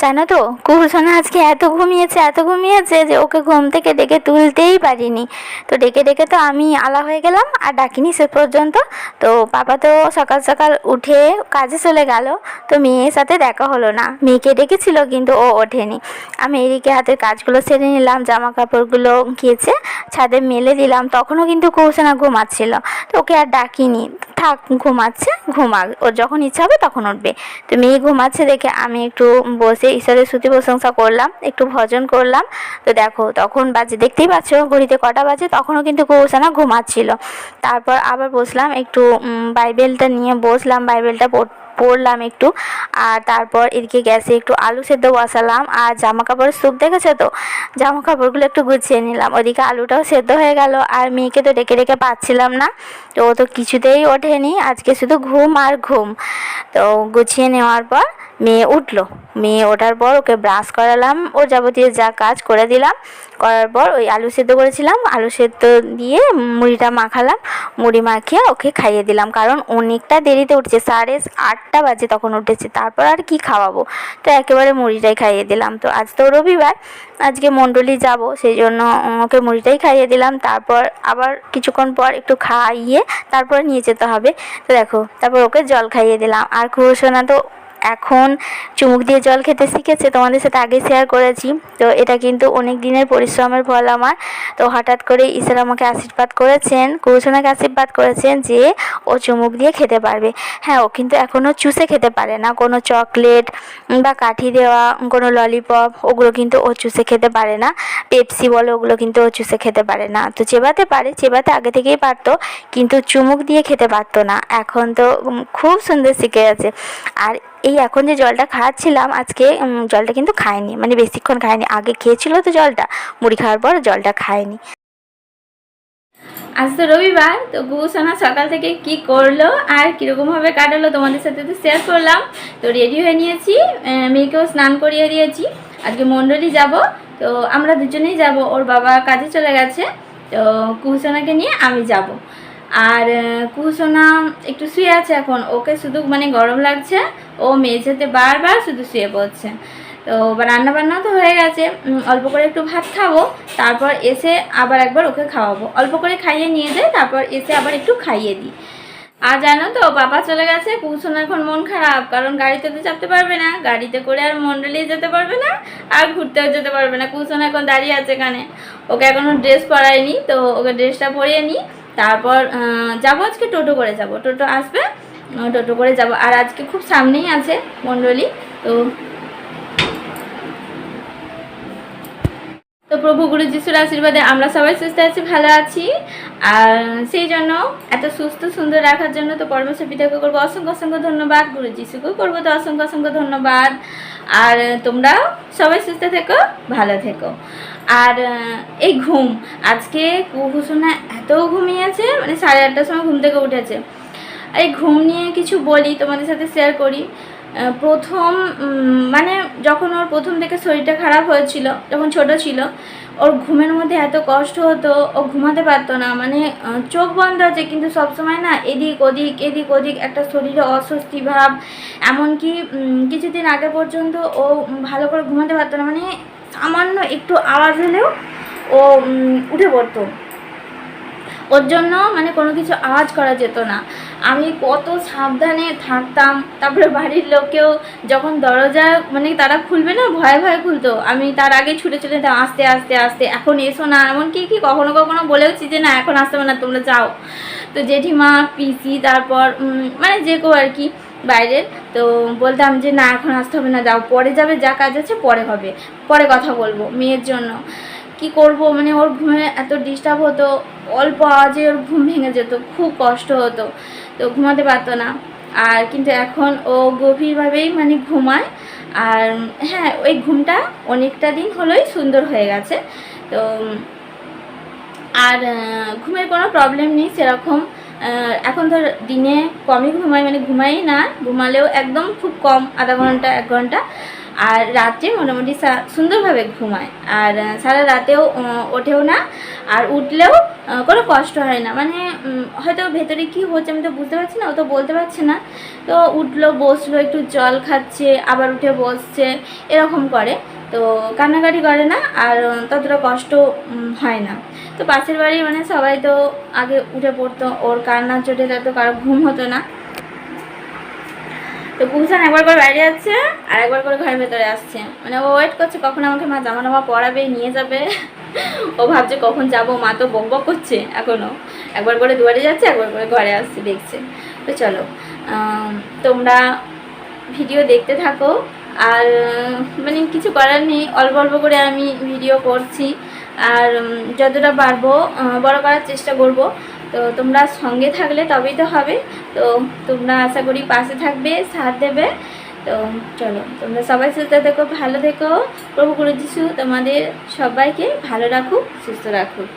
জানো তো, কুহুসোনা আজকে এত ঘুমিয়েছে যে ওকে ঘুম থেকে ডেকে তুলতেই পারিনি। তো ডেকে ডেকে তো আমি আলা হয়ে গেলাম আর ডাকিনি সে পর্যন্ত। তো পাপা তো সকাল সকাল উঠে কাজে চলে গেল। তো মেয়ের সাথে দেখা হলো না, মেয়েকে ডেকেছিল কিন্তু ও ওঠেনি। আমি এদিকে হাতের কাজগুলো সেরে নিলাম, জামা কাপড়গুলো কেচে ছাদে মেলে দিলাম। তখনও কিন্তু কুহুসোনা ঘুমাচ্ছিল। তো ওকে আর ডাকিনি, থাক ঘুমাচ্ছে, ঘুমাক, ওর যখন ইচ্ছা হবে তখন উঠবে। তো মেয়ে ঘুমাচ্ছে দেখে আমি একটু বসে ঈশ্বরের স্তুতি প্রশংসা করলাম, একটু ভজন করলাম। তো দেখো তখন বাজে, দেখতেই পাচ্ছ ঘড়িতে কটা বাজে, তখনও কিন্তু কুহুসোনা ঘুমাচ্ছিল। তারপর আবার বসলাম একটু, বাইবেলটা নিয়ে বসলাম, বাইবেলটা পড়লাম একটু। আর তারপর এদিকে গ্যাসে একটু আলু সেদ্ধ বসালাম। আর জামা কাপড়ের স্তূপ দেখেছো তো, জামা কাপড়গুলো একটু গুছিয়ে নিলাম। ওদিকে আলুটাও সেদ্ধ হয়ে গেল। আর মেয়েকে তো ডেকে ডেকে পাচ্ছিলাম না, তো ও তো কিছুতেই ওঠেনি, আজকে শুধু ঘুম আর ঘুম। তো গুছিয়ে নেওয়ার পর মেয়ে উঠলো। মেয়ে ওঠার পর ওকে ব্রাশ করালাম, ওর যাবতীয় যা কাজ করে দিলাম। করার পর ওই আলু সেদ্ধ করেছিলাম, আলু সেদ্ধ দিয়ে মুড়িটা মাখালাম, মুড়ি মাখিয়ে ওকে খাইয়ে দিলাম। কারণ অনেকটা দেরিতে উঠছে, 8:30 বাজে তখন উঠেছে, তারপর আর কি খাওয়াবো। তো একেবারে মুড়িটাই খাইয়ে দিলাম। তো আজ তো রবিবার, আজকে মণ্ডলী যাব, সেই জন্য ওকে মুড়িটাই খাইয়ে দিলাম। তারপর আবার কিছুক্ষণ পর একটু খাইয়ে তারপর নিয়ে যেতে হবে। তো দেখো তারপর ওকে জল খাইয়ে দিলাম। আর কুহুসোনা তো এখন চুমুক দিয়ে জল খেতে শিখেছে, তোমাদের সাথে আগে শেয়ার করেছি। তো এটা কিন্তু অনেক দিনের পরিশ্রমের ফল আমার। তো হঠাৎ করে ঈশ্বর আমাকে আশীর্বাদ করেছেন, কুহুসোনাকে আশীর্বাদ করেছেন যে ও চুমুক দিয়ে খেতে পারবে। হ্যাঁ, ও কিন্তু এখনও চুষে খেতে পারে না, কোনো চকলেট বা কাঠি দেওয়া কোনো ললিপপ ওগুলো কিন্তু ও চুষে খেতে পারে না। পেপসি বলো, ওগুলো কিন্তু ও চুষে খেতে পারে না। তো চেবাতে পারে, চেবাতে আগে থেকেই পারতো, কিন্তু চুমুক দিয়ে খেতে পারতো না। এখন তো খুব সুন্দর শিখে গেছে। আর এই এখন যে জলটা খাওয়াচ্ছিলাম আজকে, জলটা কিন্তু খায়নি, মানে বেশিক্ষণ খায়নি। আগে খেয়েছিল তো জলটা, মুড়ি খাওয়ার পর জলটা খায়নি। আজ তো রবিবার, তো কুহুসোনা সকাল থেকে কি করলো আর কীরকমভাবে কাটালো তোমাদের সাথে তো শেয়ার করলাম। তো রেডি হয়ে নিয়েছি, মেয়েকেও স্নান করিয়ে দিয়েছি। আজকে মণ্ডলী যাব, তো আমরা দুজনেই যাব, ওর বাবা কাজে চলে গেছে। তো কুহুসোনাকে নিয়ে আমি যাব। আর কুহুসোনা একটু শুয়ে আছে এখন, ওকে শুধু মানে গরম লাগছে, ও মেঝেতে বারবার শুধু শুয়ে পড়ছে। তো রান্নাবান্নাও তো হয়ে গেছে, অল্প করে একটু ভাত খাবো, তারপর এসে আবার একবার ওকে খাওয়াবো। অল্প করে খাইয়ে নিয়ে যাই, তারপর এসে আবার একটু খাইয়ে দিই। আর জানো তো, বাবা চলে গেছে, কুহুসোনার এখন মন খারাপ, কারণ গাড়িতে তো চাপতে পারবে না, গাড়িতে করে আর মণ্ডলী যেতে পারবে না, আর ঘুরতেও যেতে পারবে না। কুহুসোনা এখন দাঁড়িয়ে আছে এখানে, ওকে এখনও ড্রেস পরাইনি, তো ওকে ড্রেসটা পরিয়ে নিই। তারপর যাবো, আজকে টোটো করে যাব, টোটো আসবে, টোটো করে যাব। আর আজকে খুব সামনেই আছে মণ্ডলী। তো প্রভু গুরু যিশুর আশীর্বাদে আমরা সবাই সুস্থ আছি, ভালো আছি। আর সেই জন্য এত সুস্থ সুন্দর রাখার জন্য তো পরমেশ্বর পিতাকে করবো অসংখ্য অসংখ্য ধন্যবাদ, গুরু যিশুকেও করবো তো অসংখ্য অসংখ্য ধন্যবাদ। আর তোমরাও সবাই সুস্থ থেকো, ভালো থেকো। আর এই ঘুম, আজকে কুহুসোনা এত ঘুমিয়েছে, মানে 8:30টার সময় ঘুম থেকে উঠেছে। এই ঘুম নিয়ে কিছু বলি, তোমাদের সাথে শেয়ার করি। প্রথম মানে যখন ওর প্রথম থেকে শরীরটা খারাপ হয়েছিল, যখন ছোট ছিল, ওর ঘুমের মধ্যে এত কষ্ট হতো, ও ঘুমাতে পারতো না, মানে চোখ বন্ধ আছে কিন্তু সবসময় না এদিক ওদিক এদিক ওদিক একটা শরীরে অস্বস্তি ভাব। এমনকি কিছুদিন আগে পর্যন্ত ও ভালো করে ঘুমাতে পারতো না, মানে সামান্য একটু আওয়াজ হলেও ও উঠে পড়তো। ওর জন্য মানে কোনো কিছু আওয়াজ করা যেত না। আমি কত সাবধানে থাকতাম। তারপরে বাড়ির লোকেও যখন দরজা মানে তারা খুলবে না, ভয়ে ভয়ে খুলতো, আমি তার আগে ছুটে চলে যেতাম, আস্তে আস্তে আস্তে, এখন এসো না। এমনকি কি কখনো কখনো বলেওছি যে না এখন আসতে হবে না, তোমরা যাও। তো জেঠিমা, পিসি, তারপর মানে যে কেউ আর কি বাইরের, তো বলতাম যে না এখন আসতে হবে না, যাও, পরে যাবে, যা কাজ আছে পরে হবে, পরে কথা বলবো। মেয়ের জন্য কি করব, মানে ওর ঘুমে এত ডিস্টার্ব হতো, অল্প আওয়াজে ওর ঘুম ভেঙে যেত, খুব কষ্ট হতো, তো ঘুমাতে পারতো না। আর কিন্তু এখন ও গভীরভাবেই মানে ঘুমায়। আর হ্যাঁ, ওই ঘুমটা অনেকটা দিন হলোই সুন্দর হয়ে গেছে। তো আর ঘুমের কোনো প্রবলেম নেই সেরকম। এখন তো দিনে কমই ঘুমাই, মানে ঘুমাই না, ঘুমালেও একদম খুব কম, আধা ঘন্টা 1 ঘন্টা। আর রাত্রে মোটামুটি সুন্দরভাবে ঘুমায়, আর সারা রাতেও ওঠেও না, আর উঠলেও কোনো কষ্ট হয় না। মানে হয়তো ভেতরে কী হচ্ছে আমি তো বুঝতে পারছি না, ও তো বলতে পারছে না। তো উঠলো, বসলো, একটু জল খাচ্ছে, আবার উঠে বসছে, এরকম করে। তো কান্নাকাটি করে না, আর ততটা কষ্ট হয় না। তো পাশের বাড়ি মানে সবাই তো আগে উঠে পড়তো, ওর কান্নার চোটে তো কারো ঘুম হতো না। তো কুহুসান একবার করে বাইরে যাচ্ছে আর একবার করে ঘরের ভেতরে আসছে, মানে ও ওয়েট করছে কখন আমাকে মা জামা টামা পরাবে, নিয়ে যাবে। ও ভাবছে কখন যাব, মা তো বক বক করছে এখনও, একবার করে দুয়ারে যাচ্ছে, একবার করে ঘরে আসছে, দেখছে। তো চলো তোমরা ভিডিও দেখতে থাকো, আর মানে কিছু করার নেই, অল্প অল্প করে আমি ভিডিও করছি, আর যতটা পারবো বড় করার চেষ্টা করব। তো তোমরা সঙ্গে থাকলে তবেই তো হবে। তো তোমরা আশা করি পাশে থাকবে, সাথ দেবে। তো চলো তোমরা সবাই সুস্থ থেকো, ভালো থেকো। প্রভু গুরু যিশু তোমাদের সবাইকে ভালো রাখুক, সুস্থ রাখুক।